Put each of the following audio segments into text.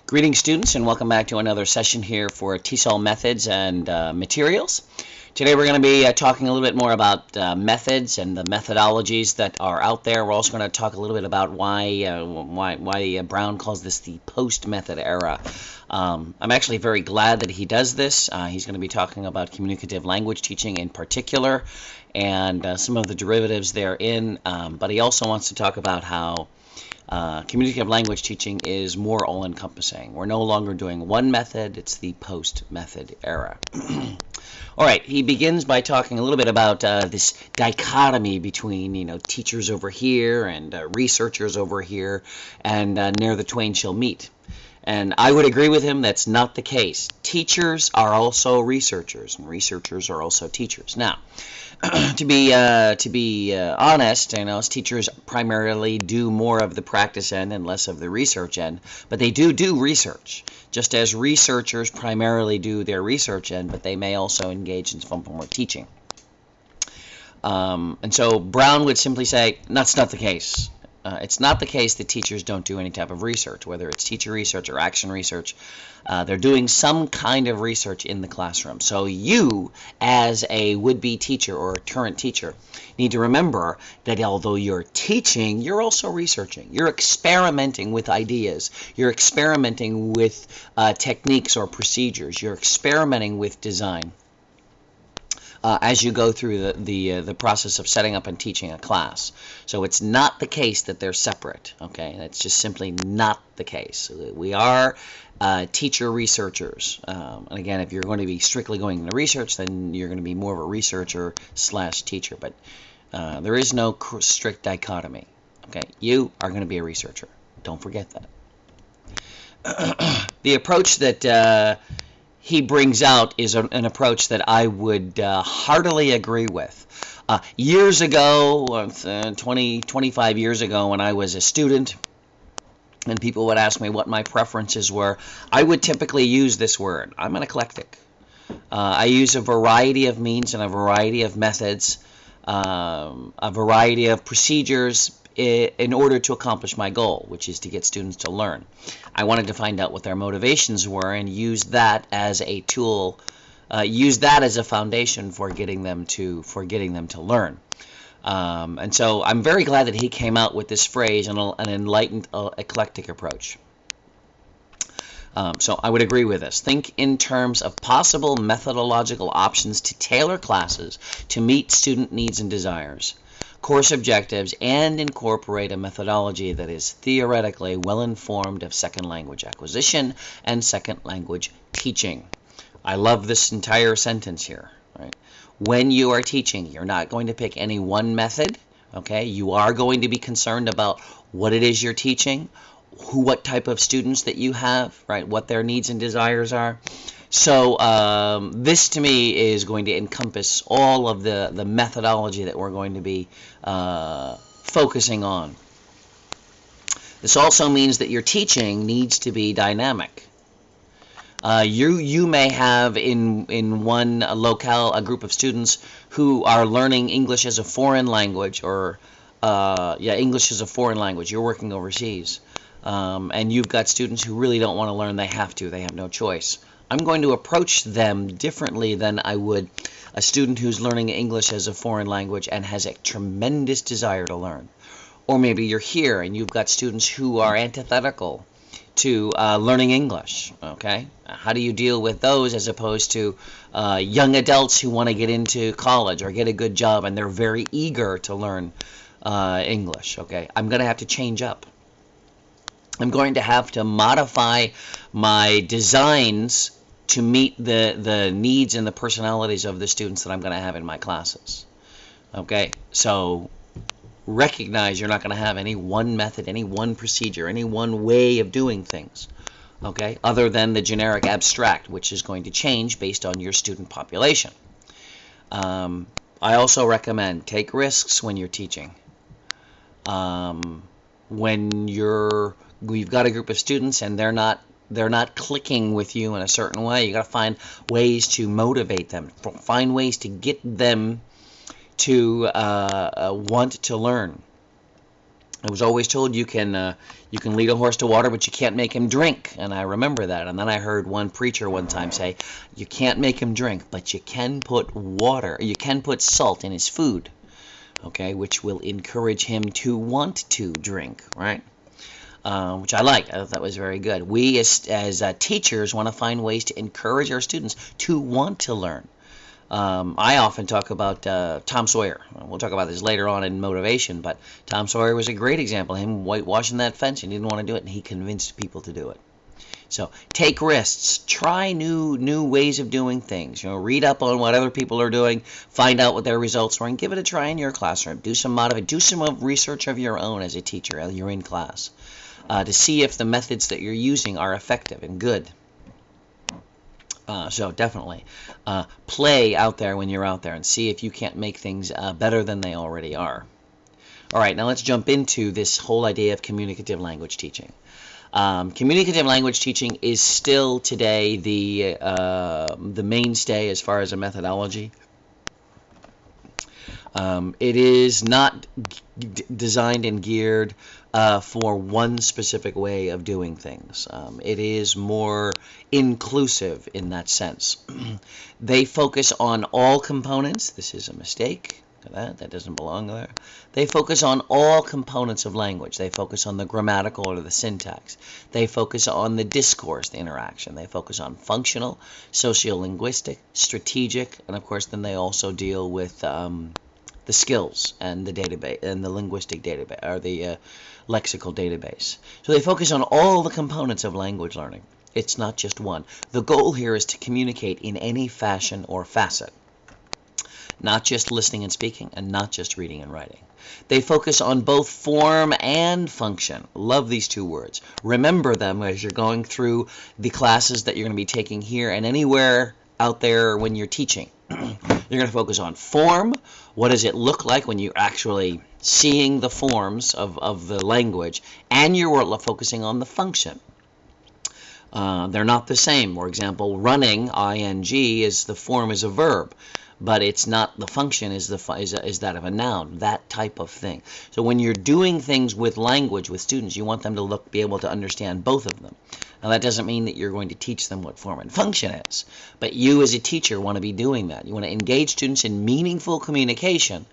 Greetings, students, and welcome back to another session here for TESOL Methods and Materials. Today we're going to be talking a little bit more about methods and the methodologies that are out there. We're also going to talk a little bit about why Brown calls this the post-method era. I'm actually very glad that he does this. He's going to be talking about communicative language teaching in particular and some of the derivatives therein, but he also wants to talk about how communicative language teaching is more all-encompassing. We're no longer doing one method, it's the post-method era. All right, he begins by talking a little bit about this dichotomy between, teachers over here and researchers over here, and ne'er the twain shall meet. And I would agree with him, that's not the case. Teachers are also researchers, and researchers are also teachers. Now, to be honest, teachers primarily do more of the practice end and less of the research end, but they do research, just as researchers primarily do their research end, but they may also engage in some form of teaching. And so Brown would simply say, that's not the case. It's not the case that teachers don't do any type of research, whether it's teacher research or action research. They're doing some kind of research in the classroom. So you, as a would-be teacher or a current teacher, need to remember that although you're teaching, you're also researching. You're experimenting with ideas. You're experimenting with techniques or procedures. You're experimenting with design. As you go through the process of setting up and teaching a class. So it's not the case that they're separate, okay? That's just simply not the case. We are teacher researchers. And again, if you're going to be strictly going into research, then you're going to be more of a researcher / teacher. But there is no strict dichotomy, okay? You are going to be a researcher. Don't forget that. The approach that he brings out is an approach that I would heartily agree with. Years ago, 25 years ago, when I was a student, and people would ask me what my preferences were, I would typically use this word. I'm an eclectic. I use a variety of means and a variety of methods, a variety of procedures in order to accomplish my goal, which is to get students to learn. I wanted to find out what their motivations were and use that as a tool, use that as a foundation for getting them to learn. And so I'm very glad that he came out with this phrase, an enlightened eclectic approach. So I would agree with this. Think in terms of possible methodological options to tailor classes to meet student needs and desires, course objectives, and incorporate a methodology that is theoretically well informed of second language acquisition and second language teaching. I love this entire sentence here. Right? When you are teaching, you're not going to pick any one method. Okay, you are going to be concerned about what it is you're teaching, what type of students that you have, right? What their needs and desires are. So this to me is going to encompass all of the methodology that we're going to be focusing on. This also means that your teaching needs to be dynamic. You may have in one locale a group of students who are learning English as a foreign language, or English as a foreign language. You're working overseas, and you've got students who really don't want to learn. They have to. They have no choice. I'm going to approach them differently than I would a student who's learning English as a foreign language and has a tremendous desire to learn. Or maybe you're here and you've got students who are antithetical to learning English. Okay, how do you deal with those as opposed to young adults who want to get into college or get a good job and they're very eager to learn English? Okay, I'm going to have to change up. I'm going to have to modify my designs to meet the needs and the personalities of the students that I'm going to have in my classes. Okay, so recognize you're not going to have any one method, any one procedure, any one way of doing things, okay, other than the generic abstract, which is going to change based on your student population. I also recommend take risks when you're teaching. When you've got a group of students and they're not clicking with you in a certain way, you got to find ways to motivate them, find ways to get them to want to learn. I was always told you can lead a horse to water, but you can't make him drink. And I remember that. And then I heard one preacher one time say, you can't make him drink, but you can put salt in his food, okay, which will encourage him to want to drink, right? Which I like. I thought that was very good. We as teachers want to find ways to encourage our students to want to learn. I often talk about Tom Sawyer. We'll talk about this later on in motivation, but Tom Sawyer was a great example. Him whitewashing that fence, and he didn't want to do it, and he convinced people to do it. So take risks, try new ways of doing things. Read up on what other people are doing, find out what their results are, and give it a try in your classroom. Do some research of your own as a teacher as you're in class to see if the methods that you're using are effective and good. So definitely play out there when you're out there and see if you can't make things better than they already are. All right, now let's jump into this whole idea of communicative language teaching. Communicative language teaching is still today the mainstay as far as a methodology. It is not designed and geared for one specific way of doing things. It is more inclusive in that sense. They focus on all components. This is a mistake. Look at that doesn't belong there. They focus on all components of language. They focus on the grammatical or the syntax. They focus on the discourse, the interaction. They focus on functional, sociolinguistic, strategic, and of course then they also deal with the skills and the database and the linguistic database or the lexical database. So they focus on all the components of language learning. It's not just one. The goal here is to communicate in any fashion or facet, not just listening and speaking and not just reading and writing. They focus on both form and function. Love these two words. Remember them as you're going through the classes that you're going to be taking here and anywhere out there when you're teaching. You're going to focus on form. What does it look like when you're actually seeing the forms of the language? And you're focusing on the function. They're not the same. For example, running, ing, is the form is a verb, but it's not the function is that of a noun, that type of thing. So when you're doing things with language with students, you want them to be able to understand both of them. Now that doesn't mean that you're going to teach them what form and function is, but you as a teacher want to be doing that. You want to engage students in meaningful communication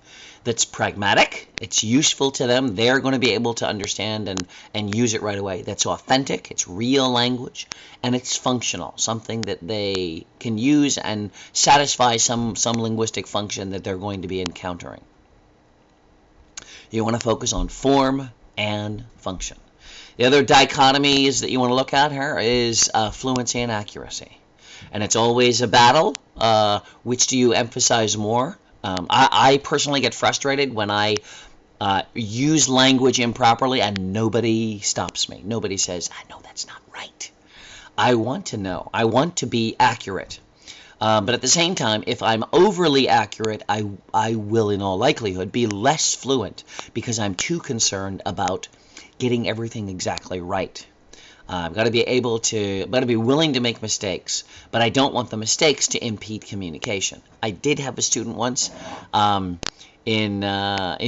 that's pragmatic, it's useful to them, they're going to be able to understand and use it right away. That's authentic, it's real language, and it's functional, something that they can use and satisfy some linguistic function that they're going to be encountering. You want to focus on form and function. The other dichotomies that you want to look at here is fluency and accuracy. And it's always a battle. Which do you emphasize more? I personally get frustrated when I use language improperly and nobody stops me. Nobody says, no, that's not right. I want to know. I want to be accurate. But at the same time, if I'm overly accurate, I will in all likelihood be less fluent because I'm too concerned about getting everything exactly right. I've got to be willing to make mistakes, but I don't want the mistakes to impede communication. I did have a student once in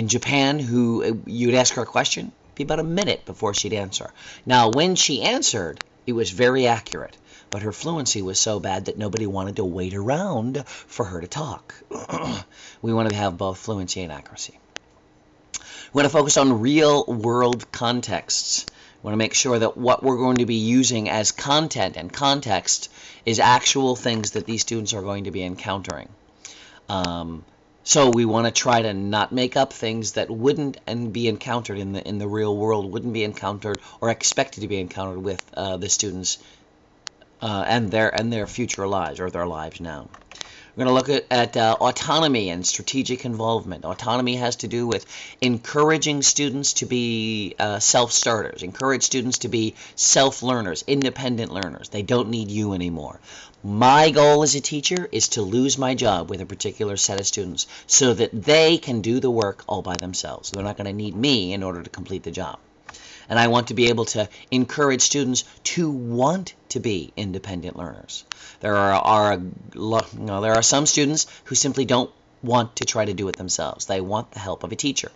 Japan who you'd ask her a question, be about a minute before she'd answer. Now, when she answered, it was very accurate, but her fluency was so bad that nobody wanted to wait around for her to talk. We want to have both fluency and accuracy. We want to focus on real-world contexts. We want to make sure that what we're going to be using as content and context is actual things that these students are going to be encountering. So we want to try to not make up things that wouldn't and be encountered in the real world, wouldn't be encountered or expected to be encountered with the students and their future lives or their lives now. We're going to look at autonomy and strategic involvement. Autonomy has to do with encouraging students to be self-starters, encourage students to be self-learners, independent learners. They don't need you anymore. My goal as a teacher is to lose my job with a particular set of students so that they can do the work all by themselves. They're not going to need me in order to complete the job. And I want to be able to encourage students to want to be independent learners. There are some students who simply don't want to try to do it themselves. They want the help of a teacher.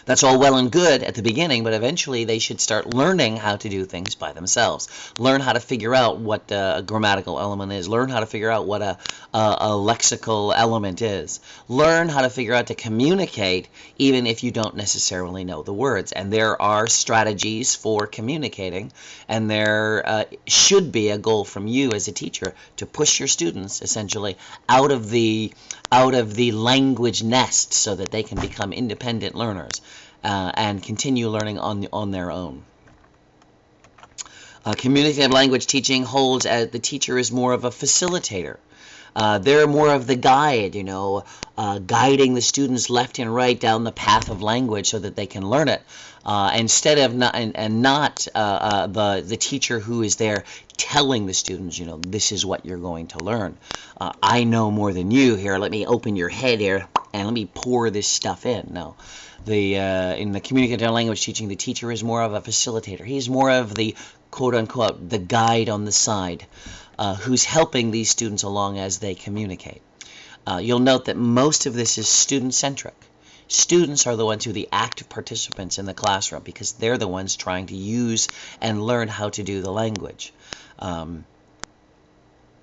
That's all well and good at the beginning, but eventually they should start learning how to do things by themselves. Learn how to figure out what a grammatical element is. Learn how to figure out what a lexical element is. Learn how to figure out to communicate even if you don't necessarily know the words. And there are strategies for communicating, and there should be a goal from you as a teacher to push your students essentially out of the language nest so that they can become independent learners and continue learning on their own. Communicative language teaching holds as the teacher is more of a facilitator. They're more of the guide, guiding the students left and right down the path of language so that they can learn it, instead of not the teacher who is there telling the students, this is what you're going to learn. I know more than you here. Let me open your head here and let me pour this stuff in. No. In the communicative language teaching, the teacher is more of a facilitator. He's more of the quote-unquote the guide on the side, who's helping these students along as they communicate. You'll note that most of this is student-centric. Students are the ones who are the active participants in the classroom because they're the ones trying to use and learn how to do the language.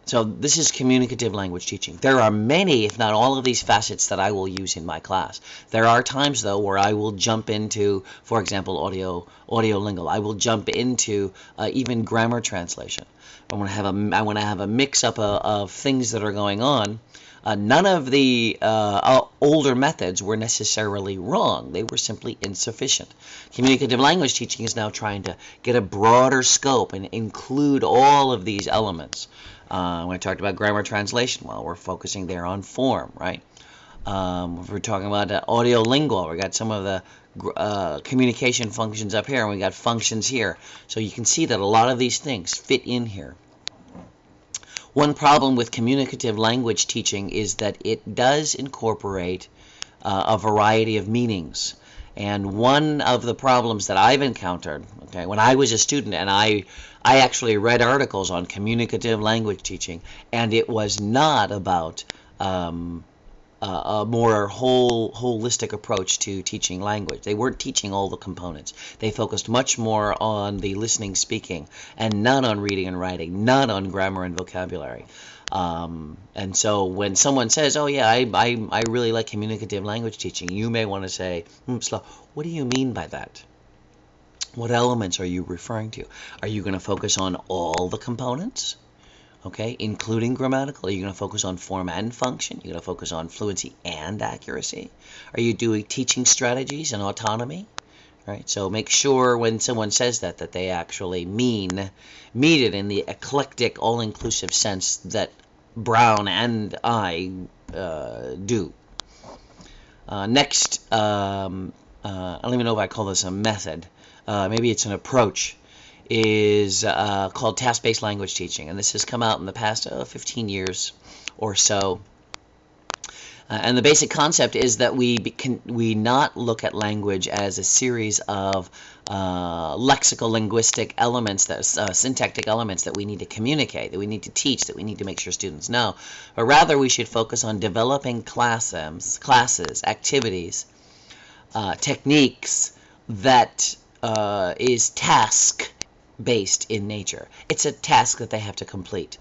So this is communicative language teaching. There are many, if not all of these facets that I will use in my class. There are times, though, where I will jump into, for example, audiolingual. I will jump into even grammar translation. I want to have a mix-up of things that are going on. None of the older methods were necessarily wrong. They were simply insufficient. Communicative language teaching is now trying to get a broader scope and include all of these elements. When I talked about grammar translation, well, we're focusing there on form, right? If we're talking about audiolingual, we got some of the communication functions up here, and we got functions here. So you can see that a lot of these things fit in here. One problem with communicative language teaching is that it does incorporate a variety of meanings. And one of the problems that I've encountered, when I was a student, and I actually read articles on communicative language teaching, and it was not about a more holistic approach to teaching language. They weren't teaching all the components. They focused much more on the listening, speaking, and not on reading and writing, not on grammar and vocabulary. And so when someone says, oh yeah, I really like communicative language teaching, you may want to say, what do you mean by that? What elements are you referring to? Are you going to focus on all the components? Including grammatical? Are you going to focus on form and function? Are you going to focus on fluency and accuracy? Are you doing teaching strategies and autonomy? Right? So make sure when someone says that they actually mean it in the eclectic, all-inclusive sense that Brown and I do. Next, I don't even know if I call this a method. Maybe it's an approach. Is called task-based language teaching, and this has come out in the past 15 years or so. And the basic concept is that we not look at language as a series of lexical linguistic elements, syntactic elements that we need to communicate, that we need to teach, that we need to make sure students know, but rather we should focus on developing classes, activities, techniques that is task-based in nature. It's a task that they have to complete.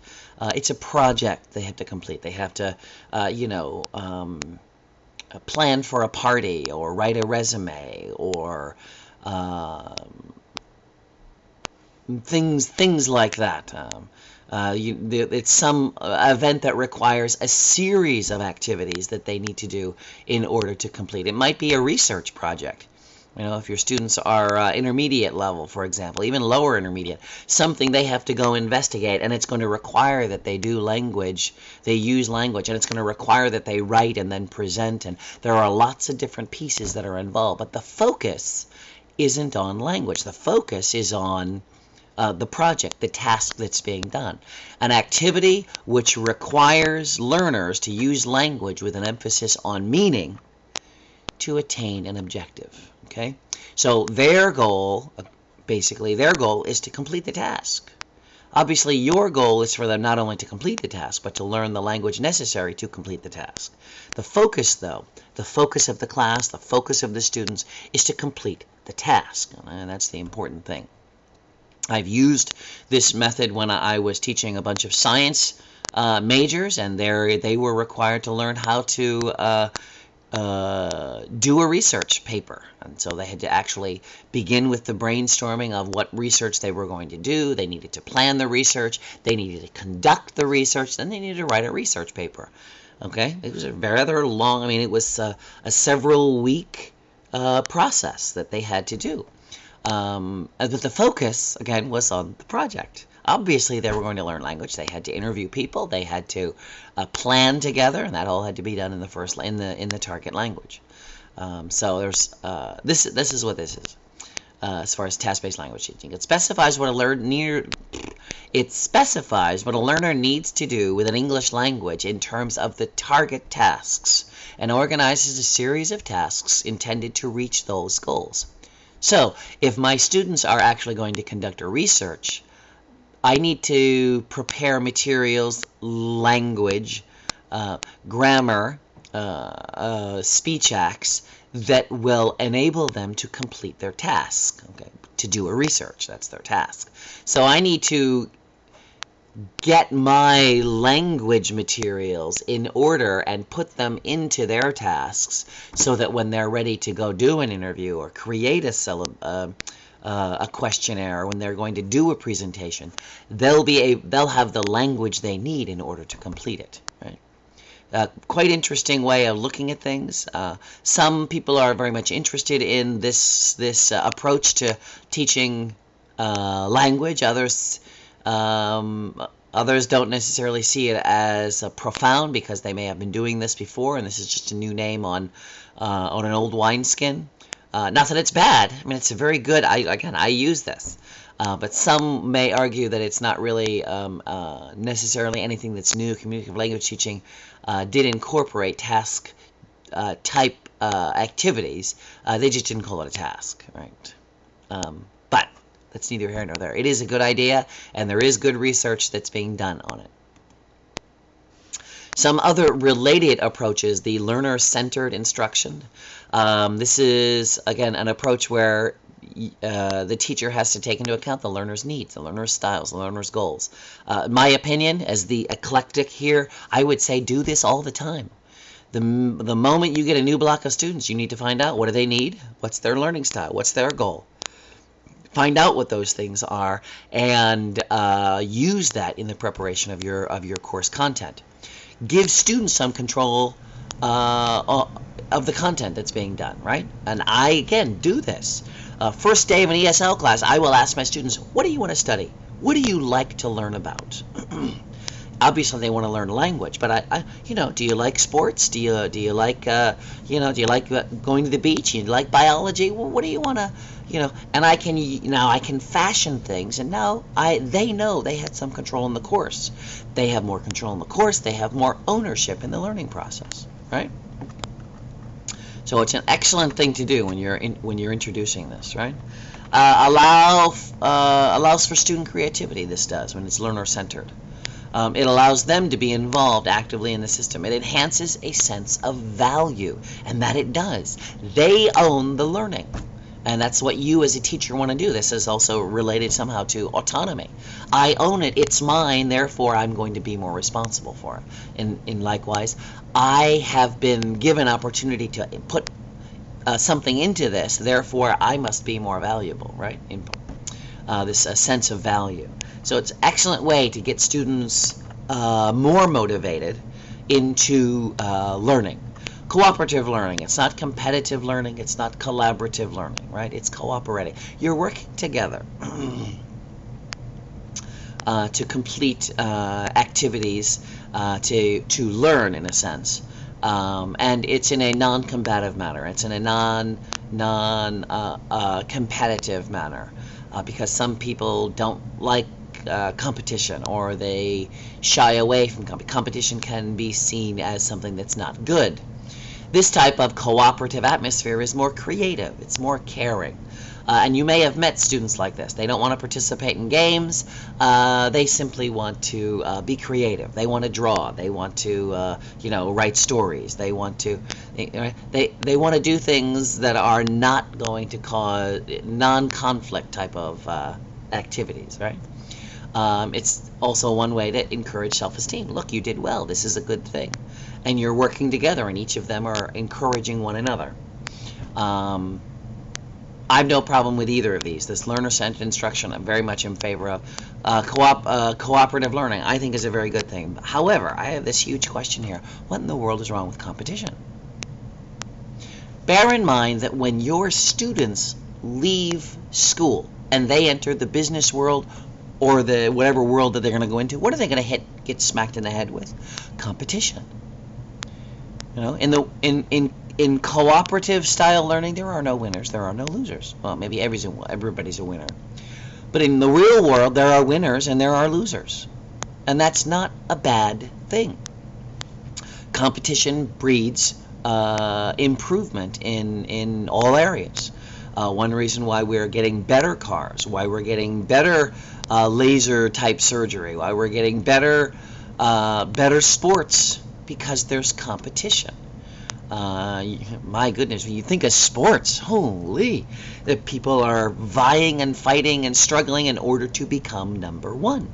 It's a project they have to complete. They have to, plan for a party or write a resume or things like that. It's some event that requires a series of activities that they need to do in order to complete. It might be a research project. If your students are intermediate level, for example, even lower intermediate, something they have to go investigate, and it's going to require that they do language, they use language, and it's going to require that they write and then present, and there are lots of different pieces that are involved. But the focus isn't on language. The focus is on the project, the task that's being done. An activity which requires learners to use language with an emphasis on meaning to attain an objective. So their goal, basically their goal, is to complete the task. Obviously, your goal is for them not only to complete the task, but to learn the language necessary to complete the task. The focus, though, the focus of the class, the focus of the students, is to complete the task, and that's the important thing. I've used this method when I was teaching a bunch of science majors, and they were required to learn how to do a research paper. And so they had to actually begin with the brainstorming of what research they were going to do. They needed to plan the research. They needed to conduct the research. Then they needed to write a research paper. Okay? It was a rather long, I mean, it was a several-week process that they had to do. But the focus, again, was on the project. Obviously, they were going to learn language. They had to interview people. They had to plan together, and that all had to be done in the target language. So there's this is what this is as far as task-based language teaching. It specifies what a learner needs to do with an English language in terms of the target tasks, and organizes a series of tasks intended to reach those goals. So if my students are actually going to conduct a research, I need to prepare materials, language, grammar, speech acts that will enable them to complete their task, okay? To do a research, that's their task. So I need to get my language materials in order and put them into their tasks so that when they're ready to go do an interview or create a questionnaire, or when they're going to do a presentation, they'll have the language they need in order to complete it. Right? Quite interesting way of looking at things. Some people are very much interested in this approach to teaching language. Others don't necessarily see it as profound because they may have been doing this before, and this is just a new name on an old wineskin. Not that it's bad. I mean, it's a very good. I use this, but some may argue that it's not really necessarily anything that's new. Communicative language teaching did incorporate task type activities. They just didn't call it a task, right? But that's neither here nor there. It is a good idea, and there is good research that's being done on it. Some other related approaches, the learner-centered instruction. This is, again, an approach where the teacher has to take into account the learner's needs, the learner's styles, the learner's goals. My opinion, as the eclectic here, I would say do this all the time. The moment you get a new block of students, you need to find out what do they need, what's their learning style, what's their goal. Find out what those things are and use that in the preparation of your course content. Give students some control of the content that's being done, right? And I, again, do this. First day of an ESL class, I will ask my students, what do you want to study? What do you like to learn about? Obviously, they want to learn language, but do you like sports? Do you like, do you like going to the beach? Do you like biology? Well, what do you want to, And I can fashion things, and now they know they had some control in the course. They have more control in the course. They have more ownership in the learning process, right? So it's an excellent thing to do when you're introducing this, right? Allows for student creativity. This does when it's learner-centered. It allows them to be involved actively in the system. It enhances a sense of value, and that it does. They own the learning, and that's what you as a teacher want to do. This is also related somehow to autonomy. I own it. It's mine. Therefore, I'm going to be more responsible for it. And likewise, I have been given opportunity to put something into this. Therefore, I must be more valuable, right? This sense of value. So it's an excellent way to get students more motivated into learning. Cooperative learning. It's not competitive learning. It's not collaborative learning, right? It's cooperating. You're working together to complete activities to learn, in a sense. And it's in a non-combative manner. It's in a non-competitive manner because some people don't like competition, or they shy away from competition. Competition can be seen as something that's not good. This type of cooperative atmosphere is more creative. It's more caring. And you may have met students like this. They don't want to participate in games. They simply want to be creative. They want to draw. They want to, write stories. They want to, they want to do things that are not going to cause non-conflict type of activities, right? It's also one way to encourage self-esteem. Look, you did well. This is a good thing. And you're working together, and each of them are encouraging one another. I have no problem with either of these. This learner-centered instruction, I'm very much in favor of. Cooperative learning, I think, is a very good thing. However, I have this huge question here. What in the world is wrong with competition? Bear in mind that when your students leave school and they enter the business world or the whatever world that they're going to go into, what are they going to get smacked in the head with? Competition. In cooperative style learning, there are no winners, there are no losers. Well, maybe everybody's a winner. But in the real world, there are winners and there are losers. And that's not a bad thing. Competition breeds improvement in all areas. One reason why we're getting better cars, why we're getting better laser type surgery, why we're getting better sports, because there's competition. My goodness, when you think of sports, holy, the people are vying and fighting and struggling in order to become number one.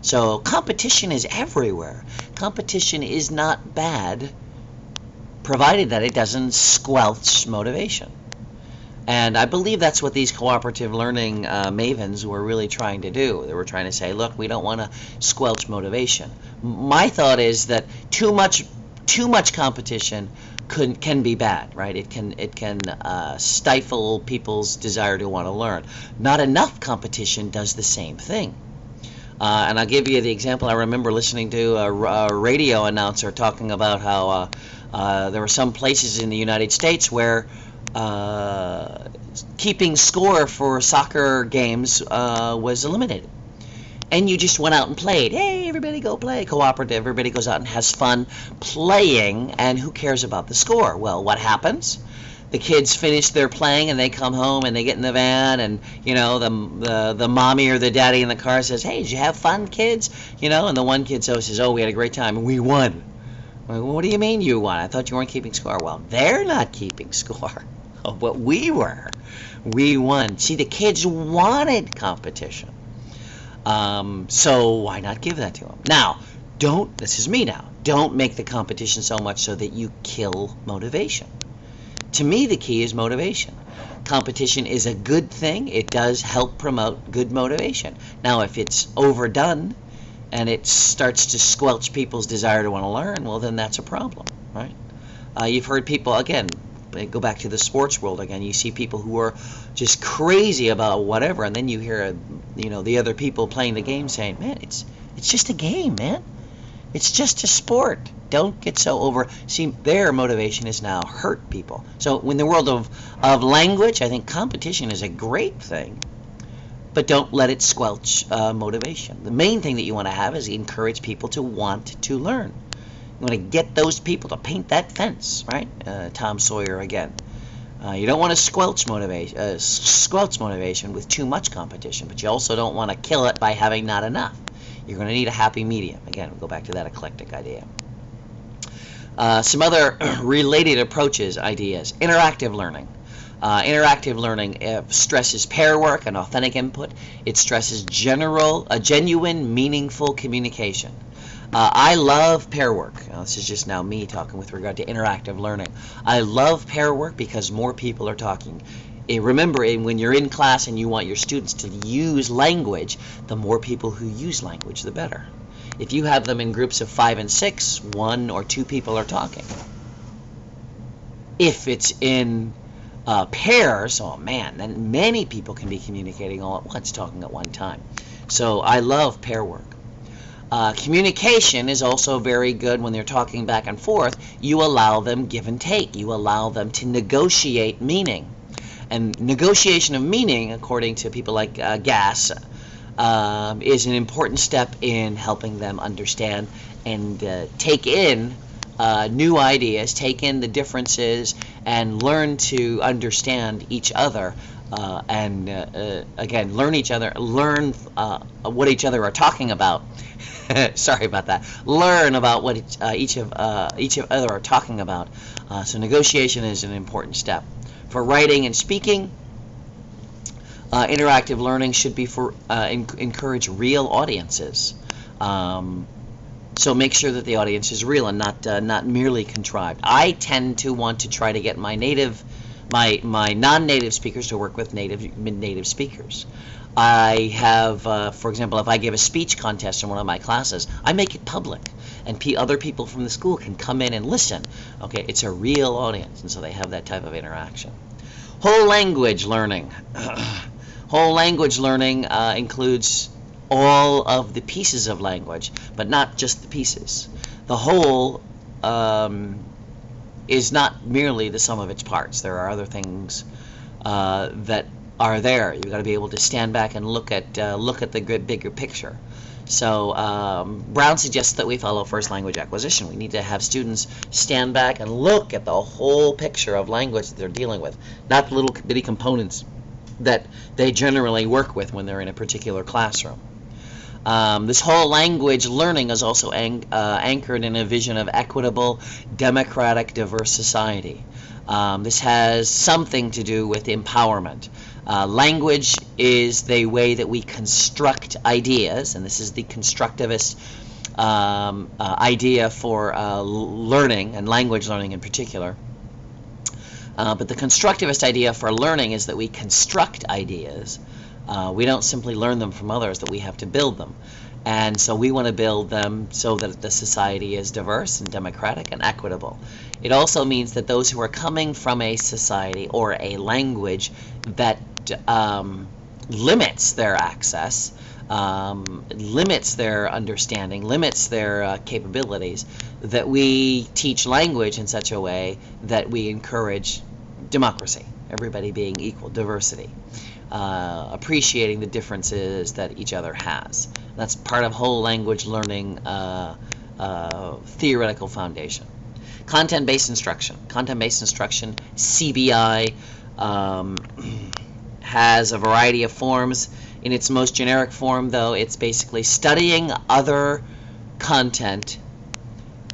So competition is everywhere. Competition is not bad, provided that it doesn't squelch motivation. And I believe that's what these cooperative learning mavens were really trying to do. They were trying to say, look, we don't want to squelch motivation. My thought is that too much competition can be bad, right? It can stifle people's desire to want to learn. Not enough competition does the same thing. And I'll give you the example. I remember listening to a radio announcer talking about how there were some places in the United States where keeping score for soccer games was eliminated. And you just went out and played. Hey, everybody go play. Cooperative. Everybody goes out and has fun playing, and who cares about the score? Well, what happens? The kids finish their playing, and they come home, and they get in the van, and, the mommy or the daddy in the car says, hey, did you have fun, kids? And the one kid says, oh, we had a great time, and we won. Well, what do you mean you won? I thought you weren't keeping score. Well, they're not keeping score. But we were. We won. See, the kids wanted competition. So why not give that to them? Now, this is me now, don't make the competition so much so that you kill motivation. To me, the key is motivation. Competition is a good thing. It does help promote good motivation. Now, if it's overdone and it starts to squelch people's desire to want to learn, well, then that's a problem, right? You've heard people, again, go back to the sports world again, you see people who are just crazy about whatever, and then you hear the other people playing the game saying, man, it's just a game, man, it's just a sport, don't get so over. See, their motivation is now hurt people. So in the world of language, I think competition is a great thing, but don't let it squelch motivation. The main thing that you want to have is encourage people to want to learn. You want to get those people to paint that fence, right? Tom Sawyer again. You don't want to squelch motivation with too much competition, but you also don't want to kill it by having not enough. You're going to need a happy medium. Again, we'll go back to that eclectic idea. Some other related approaches, ideas. Interactive learning. Interactive learning stresses pair work and authentic input. It stresses genuine, meaningful communication. I love pair work. This is just now me talking with regard to interactive learning. I love pair work because more people are talking. Remember, when you're in class and you want your students to use language, the more people who use language, the better. If you have them in groups of 5 and 6, 1 or 2 people are talking. If it's in pairs, oh man, then many people can be communicating all at once, talking at one time. So I love pair work. Communication is also very good when they're talking back and forth. You allow them give and take. You allow them to negotiate meaning. And negotiation of meaning, according to people like Gass, is an important step in helping them understand and take in new ideas, take in the differences, and learn to understand each other Again, learn each other, learn what each other are talking about. Sorry about that. Learn about what each of other are talking about. So negotiation is an important step. For writing and speaking, interactive learning should be for encourage real audiences. So make sure that the audience is real and not merely contrived. I tend to want to try to get my non-native speakers to work with native speakers. I have, for example, if I give a speech contest in one of my classes, I make it public, and other people from the school can come in and listen. Okay, it's a real audience, and so they have that type of interaction. Whole language learning. Whole language learning includes all of the pieces of language, but not just the pieces. The whole is not merely the sum of its parts. There are other things that are there. You've got to be able to stand back and look at the bigger picture. So Brown suggests that we follow first language acquisition. We need to have students stand back and look at the whole picture of language that they're dealing with, not the little bitty components that they generally work with when they're in a particular classroom. This whole language learning is also anchored in a vision of equitable, democratic, diverse society. This has something to do with empowerment. Language is the way that we construct ideas, and this is the constructivist idea for learning, and language learning in particular. But the constructivist idea for learning is that we construct ideas. We don't simply learn them from others, that we have to build them. And so we want to build them so that the society is diverse and democratic and equitable. It also means that those who are coming from a society or a language that limits their access, limits their understanding, limits their capabilities, that we teach language in such a way that we encourage democracy, everybody being equal, diversity. Appreciating the differences that each other has. That's part of whole language learning theoretical foundation. Content-based instruction. Content-based instruction, CBI, has a variety of forms. In its most generic form, though, it's basically studying other content,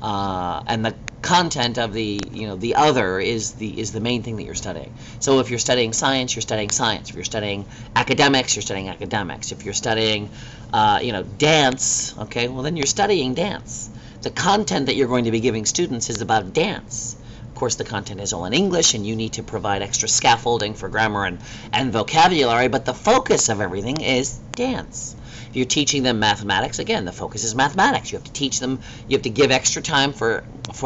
and the content of the other is the main thing that you're studying. So if you're studying science, you're studying science. If you're studying academics, you're studying academics. If you're studying dance, okay, well then you're studying dance. The content that you're going to be giving students is about dance. Of course, the content is all in English, and you need to provide extra scaffolding for grammar and vocabulary, but the focus of everything is dance. If you're teaching them mathematics, again, the focus is mathematics. You have to teach them, you have to give extra time for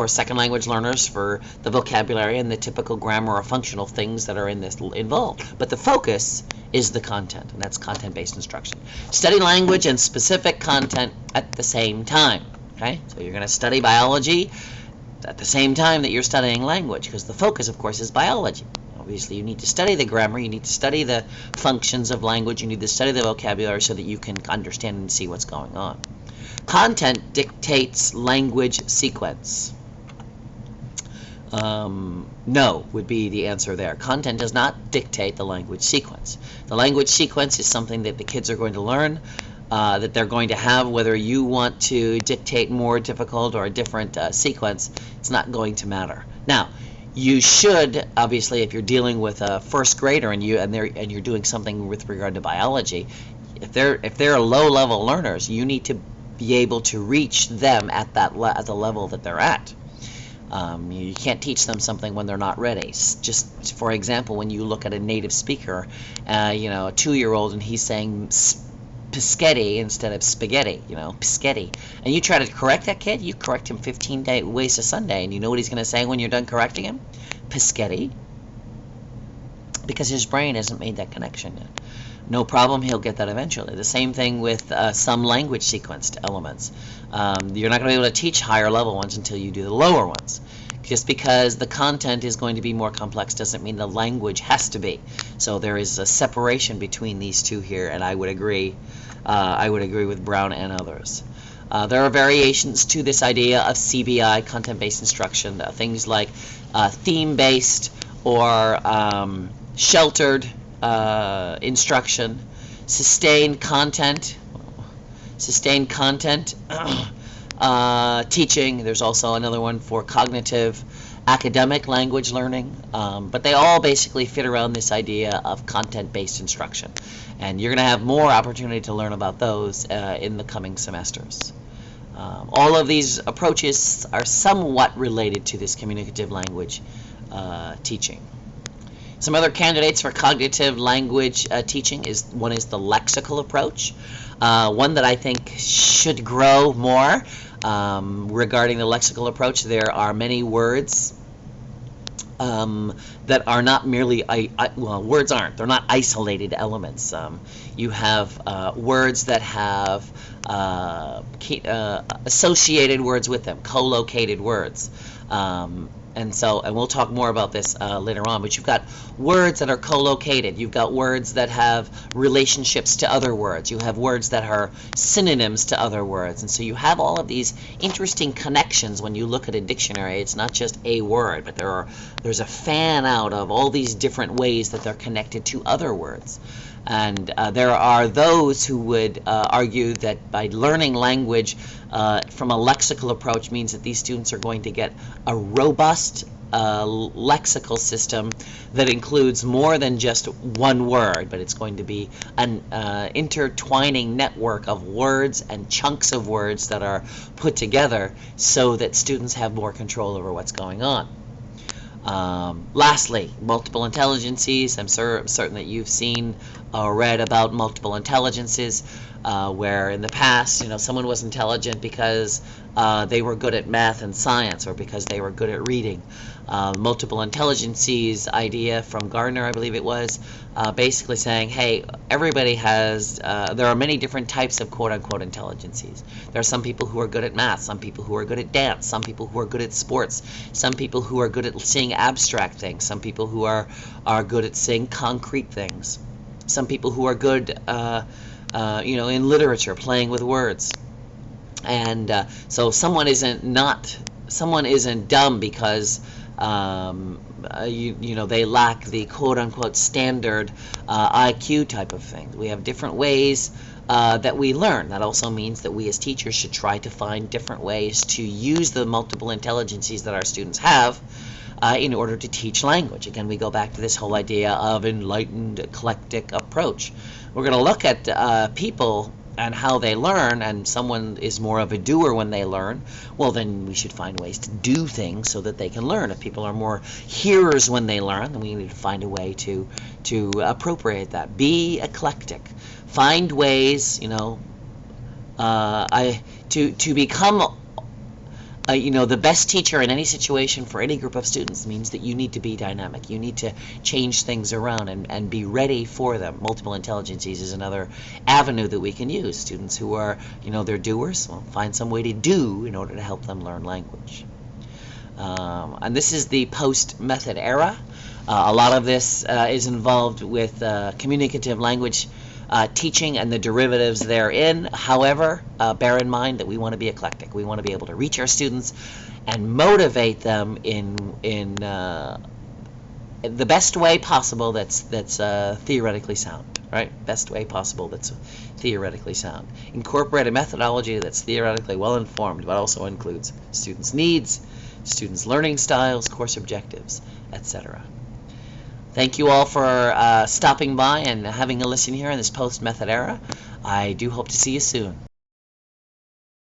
second language learners for the vocabulary and the typical grammar or functional things that are in this involved. But the focus is the content, and that's content-based instruction. Study language and specific content at the same time. Okay, so you're going to study biology at the same time that you're studying language, because the focus, of course, is biology. Obviously, you need to study the grammar, you need to study the functions of language, you need to study the vocabulary so that you can understand and see what's going on. Content dictates language sequence. No would be the answer there. Content does not dictate the language sequence. The language sequence is something that the kids are going to learn, that they're going to have, whether you want to dictate more difficult or a different sequence, it's not going to matter. Now, you should, obviously, if you're dealing with a first grader and you're doing something with regard to biology, if they're low-level learners, you need to be able to reach them at the level that they're at. You can't teach them something when they're not ready. Just for example, when you look at a native speaker, a 2-year-old, and he's saying Pischetti instead of spaghetti, Pischetti. And you try to correct that kid, you correct him 15 ways to Sunday, and you know what he's going to say when you're done correcting him? Pischetti. Because his brain hasn't made that connection yet. No problem, he'll get that eventually. The same thing with some language sequenced elements. You're not going to be able to teach higher level ones until you do the lower ones. Just because the content is going to be more complex doesn't mean the language has to be. So there is a separation between these two here, and I would agree with Brown and others. There are variations to this idea of CBI, content-based instruction, things like theme-based or sheltered instruction, sustained content, teaching. There's also another one for cognitive academic language learning, but they all basically fit around this idea of content-based instruction. And you're going to have more opportunity to learn about those in the coming semesters. All of these approaches are somewhat related to this communicative language teaching. Some other candidates for cognitive language teaching one is the lexical approach. One that I think should grow more. Regarding the lexical approach, there are many words that are not merely, well, words aren't. They're not isolated elements. You have words that have associated words with them, co-located words. And we'll talk more about this later on, but you've got words that are co-located. You've got words that have relationships to other words. You have words that are synonyms to other words. And so you have all of these interesting connections when you look at a dictionary. It's not just a word, but there's a fan out of all these different ways that they're connected to other words. And there are those who would argue that by learning language from a lexical approach means that these students are going to get a robust lexical system that includes more than just one word, but it's going to be an intertwining network of words and chunks of words that are put together so that students have more control over what's going on. Lastly, multiple intelligences. I'm certain that you've seen or read about multiple intelligences, where in the past, someone was intelligent because they were good at math and science, or because they were good at reading. Multiple intelligences idea from Gardner, I believe it was, basically saying, hey, everybody has, there are many different types of quote-unquote intelligences. There are some people who are good at math, some people who are good at dance, some people who are good at sports, some people who are good at seeing abstract things, some people who are good at seeing concrete things, some people who are good in literature, playing with words. And so someone isn't dumb because they lack the quote-unquote standard IQ type of thing. We have different ways that we learn. That also means that we as teachers should try to find different ways to use the multiple intelligences that our students have in order to teach language. Again, we go back to this whole idea of enlightened, eclectic approach. We're going to look at people and how they learn, and someone is more of a doer when they learn. Well, then we should find ways to do things so that they can learn. If people are more hearers when they learn, then we need to find a way to appropriate that. Be eclectic. Find ways, to become the best teacher in any situation for any group of students means that you need to be dynamic. You need to change things around and be ready for them. Multiple intelligences is another avenue that we can use. Students who are, they're doers, well, find some way to do in order to help them learn language. And this is the post-method era. A lot of this is involved with communicative language teaching and the derivatives therein. However, bear in mind that we want to be eclectic. We want to be able to reach our students and motivate them in the best way possible that's theoretically sound, right? Best way possible that's theoretically sound. Incorporate a methodology that's theoretically well informed, but also includes students' needs, students' learning styles, course objectives, etc. Thank you all for stopping by and having a listen here in this post-method era. I do hope to see you soon.